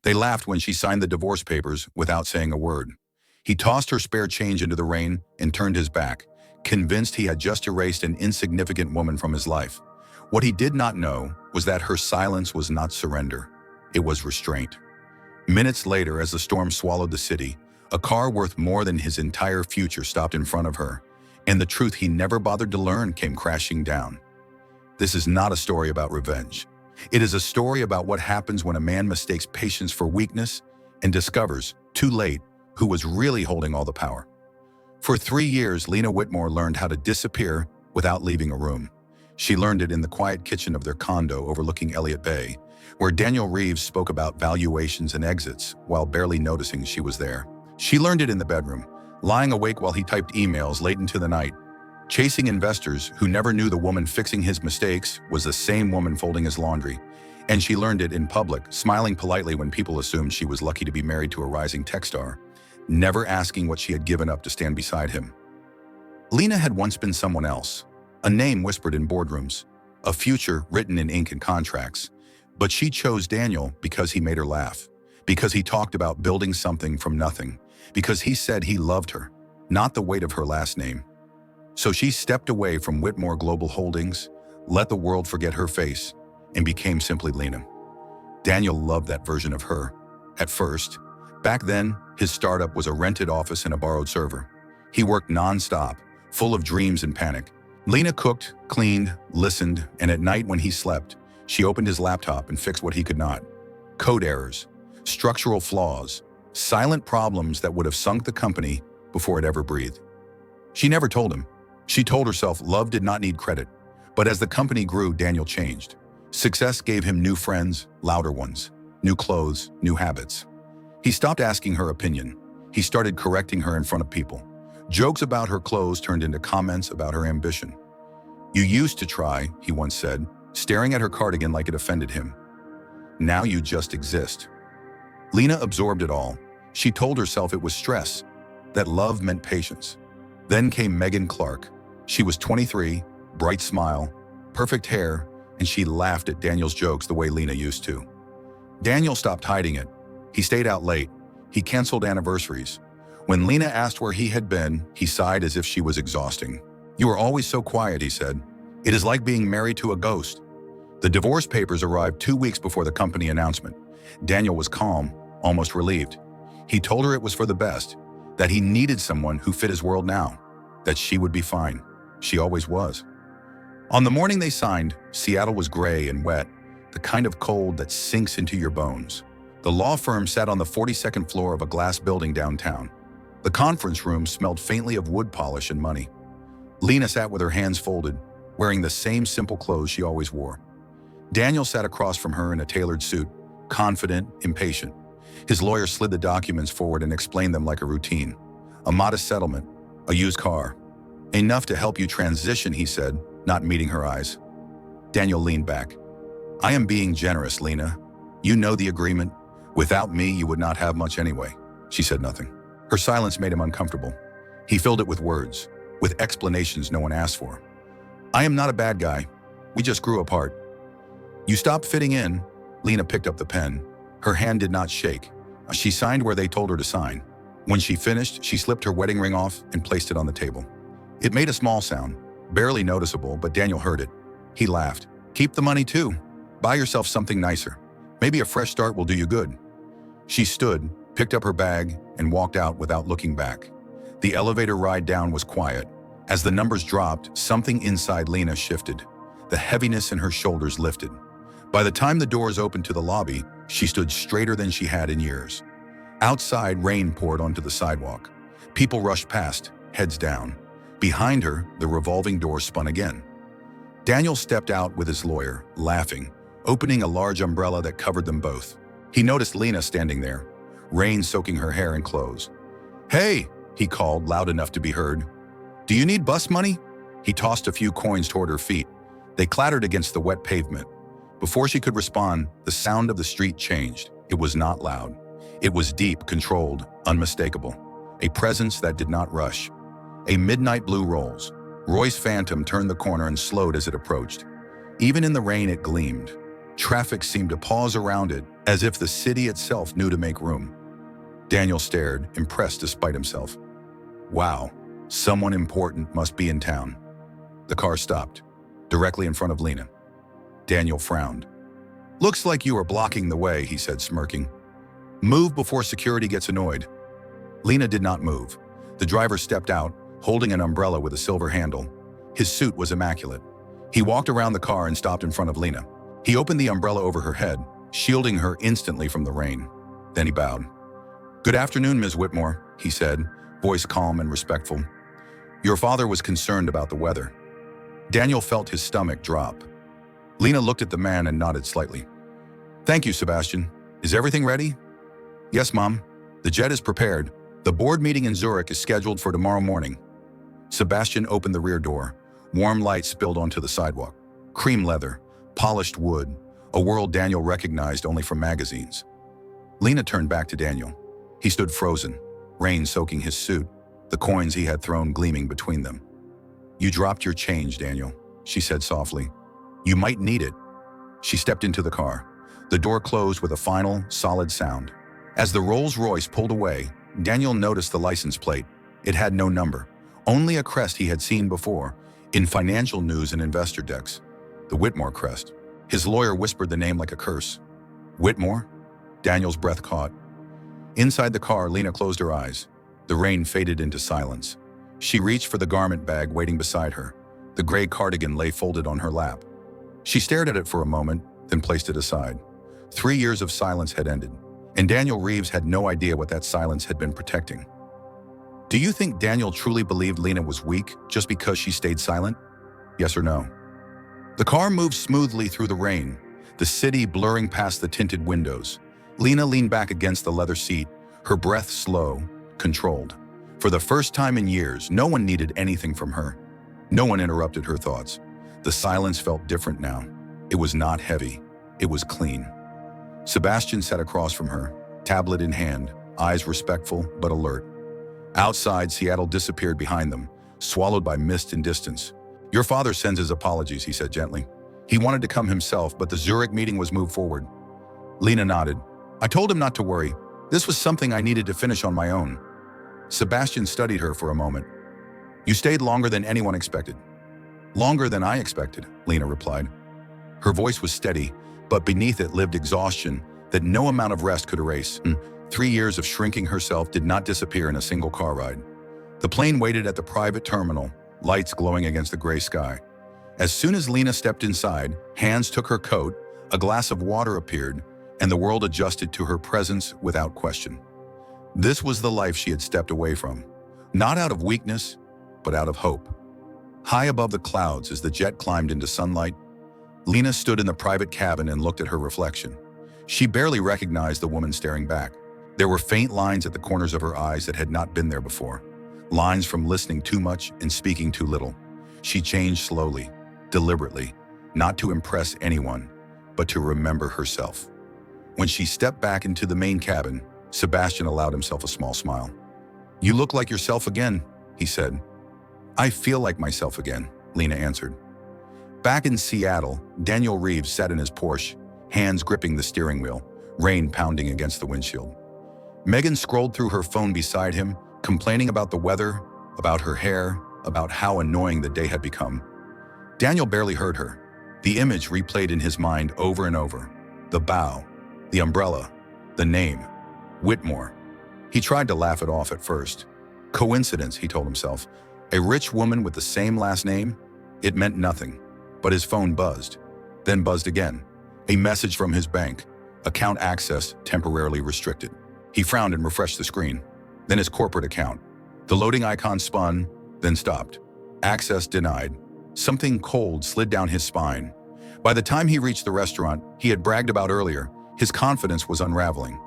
They laughed when she signed the divorce papers without saying a word. He tossed her spare change into the rain and turned his back, convinced he had just erased an insignificant woman from his life. What he did not know was that her silence was not surrender. It was restraint. Minutes later, as the storm swallowed the city, a car worth more than his entire future stopped in front of her, and the truth he never bothered to learn came crashing down. This is not a story about revenge. It is a story about what happens when a man mistakes patience for weakness and discovers, too late, who was really holding all the power. For 3 years, Lena Whitmore learned how to disappear without leaving a room. She learned it in the quiet kitchen of their condo overlooking Elliott Bay, where Daniel Reeves spoke about valuations and exits while barely noticing she was there. She learned it in the bedroom, lying awake while he typed emails late into the night, chasing investors who never knew the woman fixing his mistakes was the same woman folding his laundry. And she learned it in public, smiling politely when people assumed she was lucky to be married to a rising tech star, never asking what she had given up to stand beside him. Lena had once been someone else, a name whispered in boardrooms, a future written in ink and contracts. But she chose Daniel because he made her laugh, because he talked about building something from nothing, because he said he loved her, not the weight of her last name. So she stepped away from Whitmore Global Holdings, let the world forget her face, and became simply Lena. Daniel loved that version of her. At first, back then, his startup was a rented office and a borrowed server. He worked non-stop, full of dreams and panic. Lena cooked, cleaned, listened, and at night when he slept, she opened his laptop and fixed what he could not. Code errors, structural flaws, silent problems that would have sunk the company before it ever breathed. She never told him. She told herself love did not need credit. But as the company grew, Daniel changed. Success gave him new friends, louder ones, new clothes, new habits. He stopped asking her opinion. He started correcting her in front of people. Jokes about her clothes turned into comments about her ambition. "You used to try," he once said, staring at her cardigan like it offended him. "Now you just exist." Lena absorbed it all. She told herself it was stress, that love meant patience. Then came Megan Clark. She was 23, bright smile, perfect hair, and she laughed at Daniel's jokes the way Lena used to. Daniel stopped hiding it. He stayed out late. He canceled anniversaries. When Lena asked where he had been, he sighed as if she was exhausting. "You are always so quiet," he said. "It is like being married to a ghost." The divorce papers arrived 2 weeks before the company announcement. Daniel was calm, almost relieved. He told her it was for the best, that he needed someone who fit his world now, that she would be fine. She always was. On the morning they signed, Seattle was gray and wet, the kind of cold that sinks into your bones. The law firm sat on the 42nd floor of a glass building downtown. The conference room smelled faintly of wood polish and money. Lena sat with her hands folded, wearing the same simple clothes she always wore. Daniel sat across from her in a tailored suit, confident, impatient. His lawyer slid the documents forward and explained them like a routine. A modest settlement, a used car. "Enough to help you transition," he said, not meeting her eyes. Daniel leaned back. "I am being generous, Lena. You know the agreement. Without me, you would not have much anyway." She said nothing. Her silence made him uncomfortable. He filled it with words, with explanations no one asked for. "I am not a bad guy. We just grew apart." "You stopped fitting in." Lena picked up the pen. Her hand did not shake. She signed where they told her to sign. When she finished, she slipped her wedding ring off and placed it on the table. It made a small sound, barely noticeable, but Daniel heard it. He laughed. "Keep the money too. Buy yourself something nicer. Maybe a fresh start will do you good." She stood, picked up her bag, and walked out without looking back. The elevator ride down was quiet. As the numbers dropped, something inside Lena shifted. The heaviness in her shoulders lifted. By the time the doors opened to the lobby, she stood straighter than she had in years. Outside, rain poured onto the sidewalk. People rushed past, heads down. Behind her, the revolving door spun again. Daniel stepped out with his lawyer, laughing, opening a large umbrella that covered them both. He noticed Lena standing there, rain soaking her hair and clothes. "Hey," he called, loud enough to be heard. "Do you need bus money?" He tossed a few coins toward her feet. They clattered against the wet pavement. Before she could respond, the sound of the street changed. It was not loud. It was deep, controlled, unmistakable. A presence that did not rush. A midnight blue rolls. Roy's Phantom turned the corner and slowed as it approached. Even in the rain, it gleamed. Traffic seemed to pause around it, as if the city itself knew to make room. Daniel stared, impressed despite himself. Wow, someone important must be in town. The car stopped, directly in front of Lena. Daniel frowned. Looks like you are blocking the way, he said, smirking. Move before security gets annoyed. Lena did not move. The driver stepped out, holding an umbrella with a silver handle. His suit was immaculate. He walked around the car and stopped in front of Lena. He opened the umbrella over her head, shielding her instantly from the rain. Then he bowed. Good afternoon, Ms. Whitmore, he said, voice calm and respectful. Your father was concerned about the weather. Daniel felt his stomach drop. Lena looked at the man and nodded slightly. Thank you, Sebastian. Is everything ready? Yes, Mom. The jet is prepared. The board meeting in Zurich is scheduled for tomorrow morning. Sebastian opened the rear door. Warm light spilled onto the sidewalk. Cream leather, polished wood, a world Daniel recognized only from magazines. Lena turned back to Daniel. He stood frozen, rain soaking his suit, the coins he had thrown gleaming between them. You dropped your change, Daniel, she said softly. You might need it. She stepped into the car. The door closed with a final, solid sound. As the Rolls-Royce pulled away, Daniel noticed the license plate. It had no number, only a crest he had seen before, in financial news and investor decks. The Whitmore crest. His lawyer whispered the name like a curse. Whitmore? Daniel's breath caught. Inside the car, Lena closed her eyes. The rain faded into silence. She reached for the garment bag waiting beside her. The gray cardigan lay folded on her lap. She stared at it for a moment, then placed it aside. 3 years of silence had ended, and Daniel Reeves had no idea what that silence had been protecting. Do you think Daniel truly believed Lena was weak just because she stayed silent? Yes or no? The car moved smoothly through the rain, the city blurring past the tinted windows. Lena leaned back against the leather seat, her breath slow, controlled. For the first time in years, no one needed anything from her. No one interrupted her thoughts. The silence felt different now. It was not heavy. It was clean. Sebastian sat across from her, tablet in hand, eyes respectful but alert. Outside, Seattle disappeared behind them, swallowed by mist and distance. Your father sends his apologies, he said gently. He wanted to come himself, but the Zurich meeting was moved forward. Lena nodded. I told him not to worry. This was something I needed to finish on my own. Sebastian studied her for a moment. You stayed longer than anyone expected. Longer than I expected, Lena replied. Her voice was steady, but beneath it lived exhaustion that no amount of rest could erase. 3 years of shrinking herself did not disappear in a single car ride. The plane waited at the private terminal, lights glowing against the gray sky. As soon as Lena stepped inside, hands took her coat, a glass of water appeared, and the world adjusted to her presence without question. This was the life she had stepped away from, not out of weakness, but out of hope. High above the clouds as the jet climbed into sunlight, Lena stood in the private cabin and looked at her reflection. She barely recognized the woman staring back. There were faint lines at the corners of her eyes that had not been there before. Lines from listening too much and speaking too little. She changed slowly, deliberately, not to impress anyone, but to remember herself. When she stepped back into the main cabin, Sebastian allowed himself a small smile. You look like yourself again, he said. I feel like myself again, Lena answered. Back in Seattle, Daniel Reeves sat in his Porsche, hands gripping the steering wheel, rain pounding against the windshield. Megan scrolled through her phone beside him, complaining about the weather, about her hair, about how annoying the day had become. Daniel barely heard her. The image replayed in his mind over and over. The bow, the umbrella, the name, Whitmore. He tried to laugh it off at first. Coincidence, he told himself. A rich woman with the same last name? It meant nothing. But his phone buzzed, then buzzed again. A message from his bank. Account access temporarily restricted. He frowned and refreshed the screen. Then his corporate account. The loading icon spun, then stopped. Access denied. Something cold slid down his spine. By the time he reached the restaurant he had bragged about earlier, his confidence was unraveling.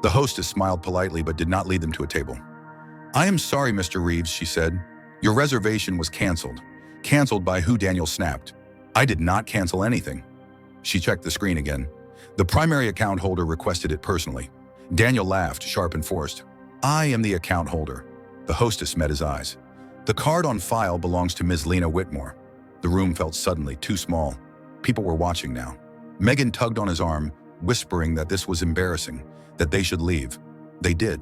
The hostess smiled politely but did not lead them to a table. I am sorry, Mr. Reeves, she said. Your reservation was canceled. Canceled by who? Daniel snapped. I did not cancel anything. She checked the screen again. The primary account holder requested it personally. Daniel laughed, sharp and forced. I am the account holder. The hostess met his eyes. The card on file belongs to Ms. Lena Whitmore. The room felt suddenly too small. People were watching now. Megan tugged on his arm, whispering that this was embarrassing, that they should leave. They did.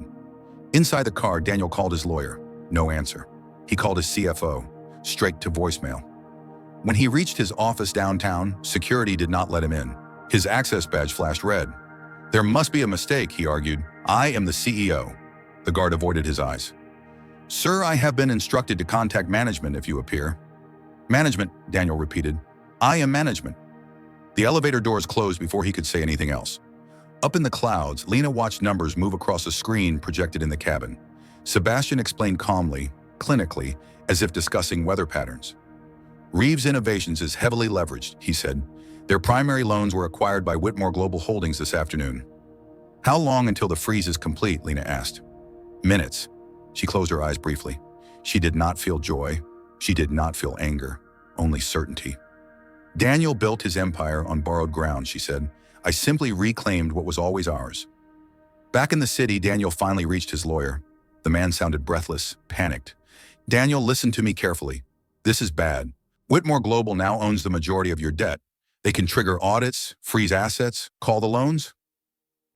Inside the car, Daniel called his lawyer. No answer. He called his CFO, straight to voicemail. When he reached his office downtown, security did not let him in. His access badge flashed red. There must be a mistake, he argued. I am the CEO. The guard avoided his eyes. Sir, I have been instructed to contact management if you appear. Management, Daniel repeated. I am management. The elevator doors closed before he could say anything else. Up in the clouds, Lena watched numbers move across a screen projected in the cabin. Sebastian explained calmly, clinically, as if discussing weather patterns. Reeves Innovations is heavily leveraged, he said. Their primary loans were acquired by Whitmore Global Holdings this afternoon. How long until the freeze is complete, Lena asked. Minutes. She closed her eyes briefly. She did not feel joy. She did not feel anger, only certainty. Daniel built his empire on borrowed ground, she said. I simply reclaimed what was always ours. Back in the city, Daniel finally reached his lawyer. The man sounded breathless, panicked. Daniel, listen to me carefully. This is bad. Whitmore Global now owns the majority of your debt. They can trigger audits, freeze assets, call the loans.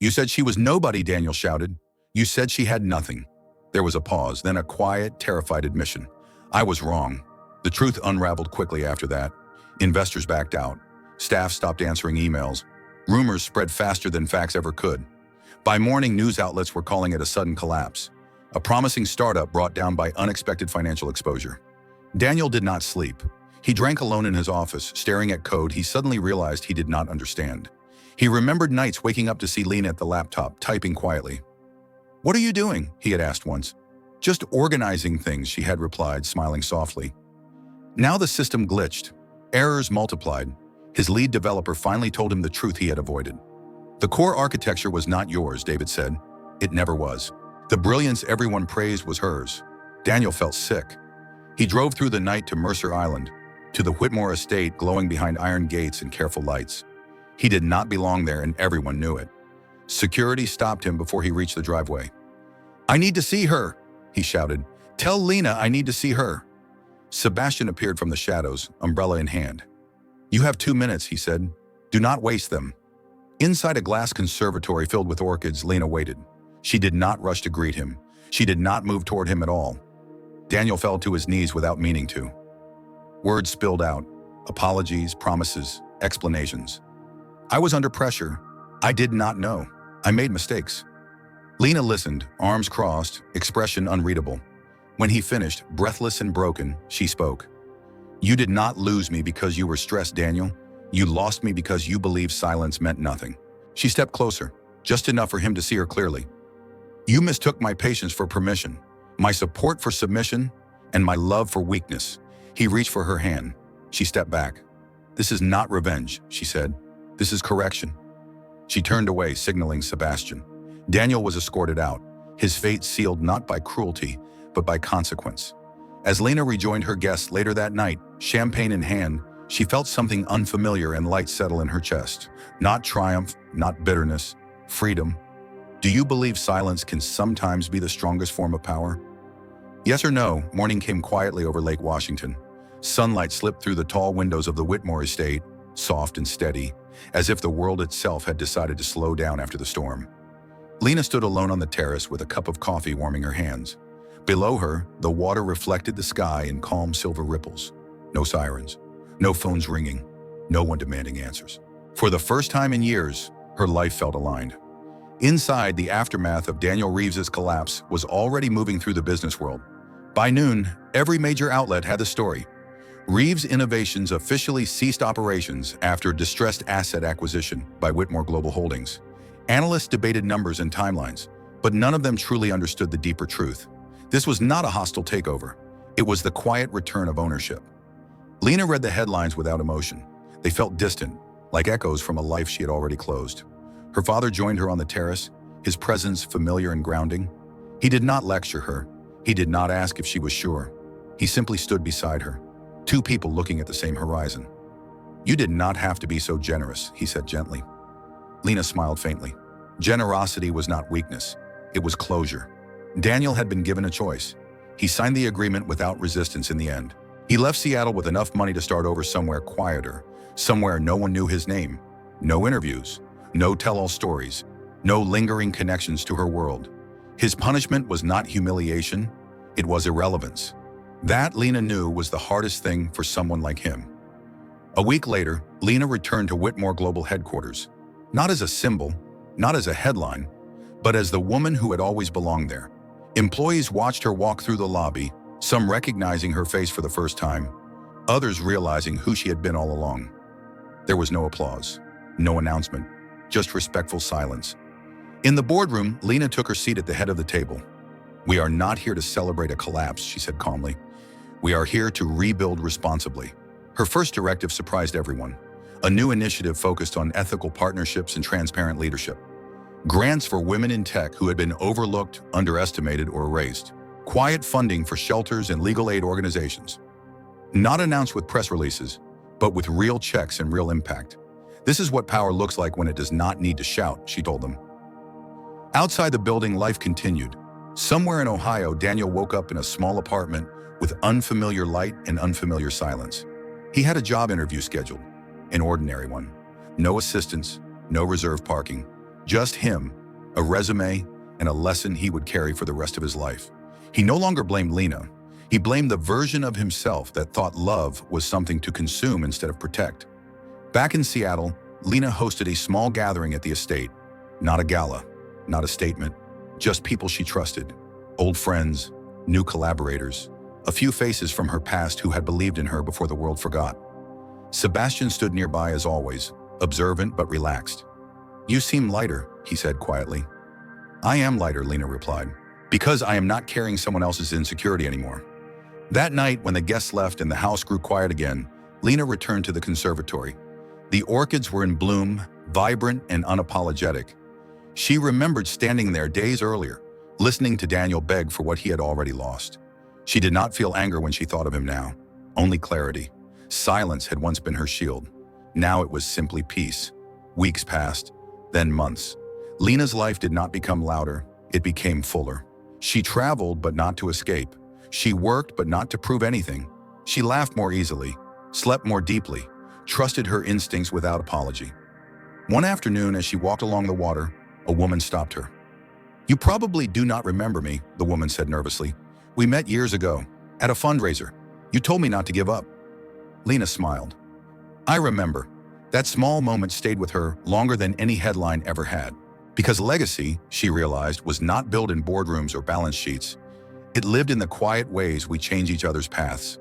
You said she was nobody, Daniel shouted. You said she had nothing. There was a pause, then a quiet, terrified admission. I was wrong. The truth unraveled quickly after that. Investors backed out. Staff stopped answering emails. Rumors spread faster than facts ever could. By morning, news outlets were calling it a sudden collapse. A promising startup brought down by unexpected financial exposure. Daniel did not sleep. He drank alone in his office, staring at code he suddenly realized he did not understand. He remembered nights waking up to see Lena at the laptop, typing quietly. What are you doing? He had asked once. Just organizing things, she had replied, smiling softly. Now the system glitched. Errors multiplied. His lead developer finally told him the truth he had avoided. The core architecture was not yours, David said. It never was. The brilliance everyone praised was hers. Daniel felt sick. He drove through the night to Mercer Island, to the Whitmore estate glowing behind iron gates and careful lights. He did not belong there, and everyone knew it. Security stopped him before he reached the driveway. I need to see her, he shouted. Tell Lena I need to see her. Sebastian appeared from the shadows, umbrella in hand. You have 2 minutes, he said. Do not waste them. Inside a glass conservatory filled with orchids, Lena waited. She did not rush to greet him. She did not move toward him at all. Daniel fell to his knees without meaning to. Words spilled out. Apologies, promises, explanations. I was under pressure. I did not know. I made mistakes. Lena listened, arms crossed, expression unreadable. When he finished, breathless and broken, she spoke. You did not lose me because you were stressed, Daniel. You lost me because you believed silence meant nothing. She stepped closer, just enough for him to see her clearly. You mistook my patience for permission, my support for submission, and my love for weakness. He reached for her hand. She stepped back. This is not revenge, she said. This is correction. She turned away, signaling Sebastian. Daniel was escorted out, his fate sealed not by cruelty, but by consequence. As Lena rejoined her guests later that night, champagne in hand, she felt something unfamiliar and light settle in her chest. Not triumph, not bitterness, freedom. Do you believe silence can sometimes be the strongest form of power? Yes or no, morning came quietly over Lake Washington. Sunlight slipped through the tall windows of the Whitmore estate, soft and steady, as if the world itself had decided to slow down after the storm. Lena stood alone on the terrace with a cup of coffee warming her hands. Below her, the water reflected the sky in calm silver ripples. No sirens, no phones ringing, no one demanding answers. For the first time in years, her life felt aligned. Inside, the aftermath of Daniel Reeves's collapse was already moving through the business world. By noon, every major outlet had the story. Reeves Innovations officially ceased operations after distressed asset acquisition by Whitmore Global Holdings. Analysts debated numbers and timelines, but none of them truly understood the deeper truth. This was not a hostile takeover. It was the quiet return of ownership. Lena read the headlines without emotion. They felt distant, like echoes from a life she had already closed. Her father joined her on the terrace, his presence familiar and grounding. He did not lecture her. He did not ask if she was sure. He simply stood beside her, two people looking at the same horizon. You did not have to be so generous, he said gently. Lena smiled faintly. Generosity was not weakness. It was closure. Daniel had been given a choice. He signed the agreement without resistance in the end. He left Seattle with enough money to start over somewhere quieter, somewhere no one knew his name. No interviews, no tell-all stories, no lingering connections to her world. His punishment was not humiliation, it was irrelevance. That, Lena knew, was the hardest thing for someone like him. A week later, Lena returned to Whitmore Global headquarters, not as a symbol, not as a headline, but as the woman who had always belonged there. Employees watched her walk through the lobby, some recognizing her face for the first time, others realizing who she had been all along. There was no applause, no announcement, just respectful silence. In the boardroom, Lena took her seat at the head of the table. "We are not here to celebrate a collapse," she said calmly. "We are here to rebuild responsibly." Her first directive surprised everyone. A new initiative focused on ethical partnerships and transparent leadership. Grants for women in tech who had been overlooked, underestimated, or erased. Quiet funding for shelters and legal aid organizations. Not announced with press releases, but with real checks and real impact. "This is what power looks like when it does not need to shout," she told them. Outside the building, life continued. Somewhere in Ohio, Daniel woke up in a small apartment with unfamiliar light and unfamiliar silence. He had a job interview scheduled, an ordinary one. No assistants, no reserve parking, just him, a resume, and a lesson he would carry for the rest of his life. He no longer blamed Lena. He blamed the version of himself that thought love was something to consume instead of protect. Back in Seattle, Lena hosted a small gathering at the estate. Not a gala, not a statement, just people she trusted. Old friends, new collaborators, a few faces from her past who had believed in her before the world forgot. Sebastian stood nearby as always, observant but relaxed. "You seem lighter," he said quietly. "I am lighter," Lena replied, "because I am not carrying someone else's insecurity anymore." That night, when the guests left and the house grew quiet again, Lena returned to the conservatory. The orchids were in bloom, vibrant and unapologetic. She remembered standing there days earlier, listening to Daniel beg for what he had already lost. She did not feel anger when she thought of him now, only clarity. Silence had once been her shield. Now it was simply peace. Weeks passed, then months. Lena's life did not become louder, it became fuller. She traveled, but not to escape. She worked, but not to prove anything. She laughed more easily, slept more deeply, trusted her instincts without apology. One afternoon, as she walked along the water, a woman stopped her. "You probably do not remember me," the woman said nervously. "We met years ago, at a fundraiser. You told me not to give up." Lena smiled. "I remember." That small moment stayed with her longer than any headline ever had. Because legacy, she realized, was not built in boardrooms or balance sheets. It lived in the quiet ways we change each other's paths.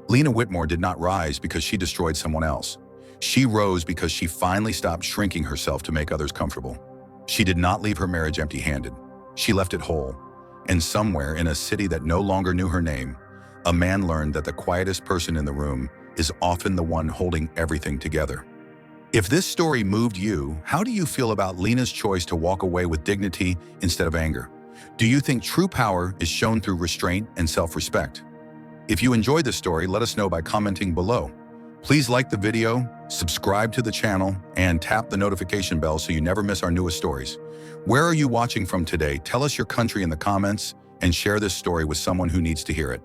Lena Whitmore did not rise because she destroyed someone else. She rose because she finally stopped shrinking herself to make others comfortable. She did not leave her marriage empty-handed. She left it whole. And somewhere in a city that no longer knew her name, a man learned that the quietest person in the room is often the one holding everything together. If this story moved you, how do you feel about Lena's choice to walk away with dignity instead of anger? Do you think true power is shown through restraint and self-respect? If you enjoyed this story, let us know by commenting below. Please like the video, subscribe to the channel, and tap the notification bell so you never miss our newest stories. Where are you watching from today? Tell us your country in the comments and share this story with someone who needs to hear it.